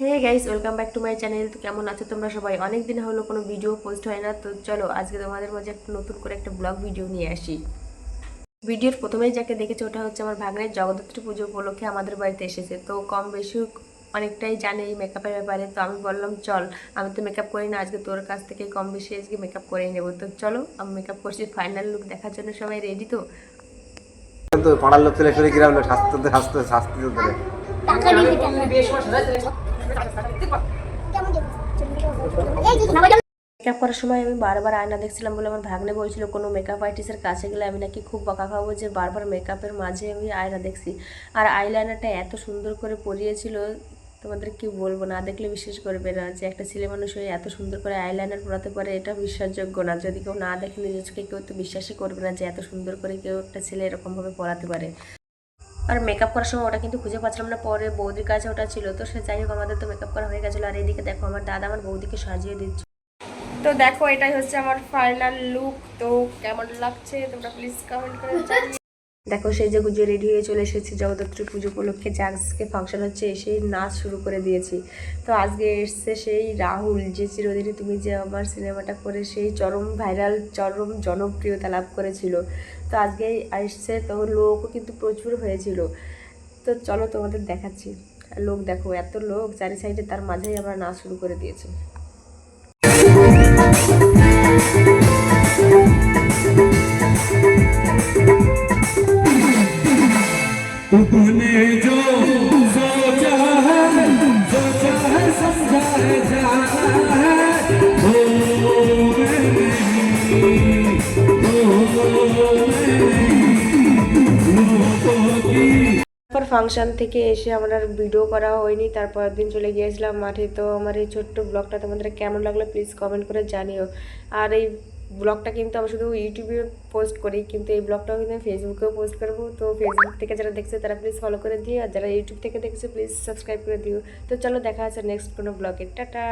Hey guys, welcome back to my channel. তো কেমন আছো তোমরা সবাই? অনেক দিন হলো কোনো ভিডিও পোস্ট হয় না। তো চলো আজকে তোমাদের মাঝে একটা নতুন করে একটা ব্লগ ভিডিও নিয়ে আসি। ভিডিওর প্রথমেই যাকে দেখেছো ওটা হচ্ছে আমার ভাগ্নের জগদ্ধাত্রী পুজো উপলক্ষে আমাদের বাড়িতে এসেছে। তো কম বেশি অনেকটাই জানে এই মেকআপের ব্যাপারে। তো আমি বললাম চল, আমি তো মেকআপ করি না, আজকে তোর কাছ থেকে কম বেশি আজকে মেকআপ করে নেবো। তো চলো, আমি মেকআপ করছি, ফাইনাল লুক দেখার জন্য সবাই রেডি তো? কিন্তু পাড়ার লোক ছেলে শরীর কিরা হলো স্বাস্থ্য স্বাস্থ্য স্বাস্থ্য ধরে মেকআপ করার সময় আমি বারবার আয়না দেখছিলাম বলে আমার ভাগ্নে বলছিল কোনো মেকআপ আর্টিস্টের কাছে গেলে আমি নাকি খুব বকা খাবো যে বারবার মেকআপের মাঝে আমি আয়না দেখছি। আর আইলাইনারটা এত সুন্দর করে পরিয়েছিল, তোমাদের কি বলবো, না দেখলে বিশ্বাস করবে না যে একটা ছেলে মানুষ হয়ে এত সুন্দর করে আইলাইনার পরাতে পারে। এটা বিশ্বাসযোগ্য না, যদি কেউ না দেখে নিজেকে কেউ তো বিশ্বাসই করবে না যে এত সুন্দর করে কেউ একটা ছেলে এরকমভাবে পরাতে পারে। আর মেকআপ করার সময় ওটা কিন্তু খুঁজে পাচ্ছিলাম না, পরে বৌদির কাছে ওটা ছিল। তো সে যাই হোক, আমাদের তো মেকআপ করা হয়ে গেছিলো। আর এদিকে দেখো আমার দাদা আমার বৌদিকে সাজিয়ে দিচ্ছে। তো দেখো, এটাই হচ্ছে আমার ফাইনাল লুক। তো কেমন লাগছে তোমরা প্লিজ কমেন্ট করে জানিও। দেখো সেই যে গুজে রেডি হয়ে চলে এসেছি জগদ্ধাত্রী পুজো উপলক্ষে, যে আজকে ফাংশন হচ্ছে, এসেই নাচ শুরু করে দিয়েছি। তো আজকে এসছে সেই রাহুল, যে চিরদিনই তুমি যে আমার সিনেমাটা করে সেই চরম ভাইরাল, চরম জনপ্রিয়তা লাভ করেছিল। তো আজকেই আসছে, তো লোকও কিন্তু প্রচুর হয়েছিল। তো চলো তোমাদের দেখাচ্ছি। লোক দেখো, এত লোক চারি সাইডে, তার মাঝেই আমরা নাচ শুরু করে দিয়েছি। तूने जो सोचा है समझा है जाना है वो मैं नहीं, वो मैं नहीं। তারপর ফাংশন থেকে এসে আমার আর ভিডিও করা হয়নি, তারপর দিন চলে গিয়েছিলাম মাঠে। তো আমার এই ছোট্ট ব্লগটা তোমাদের কেমন লাগলো প্লিজ কমেন্ট করে জানিও। আর এই ব্লগটা কিন্তু আমি শুধু ইউটিউবে পোস্ট করি, কিন্তু এই ব্লগটাও কিন্তু আমি ফেসবুকেও পোস্ট করবো। তো ফেসবুক থেকে যারা দেখছে তারা প্লিজ ফলো করে দিও, আর যারা ইউটিউব থেকে দেখছে প্লিজ সাবস্ক্রাইব করে দিও। তো চলো দেখা আছে নেক্সট কোনো ব্লগে। টাটা।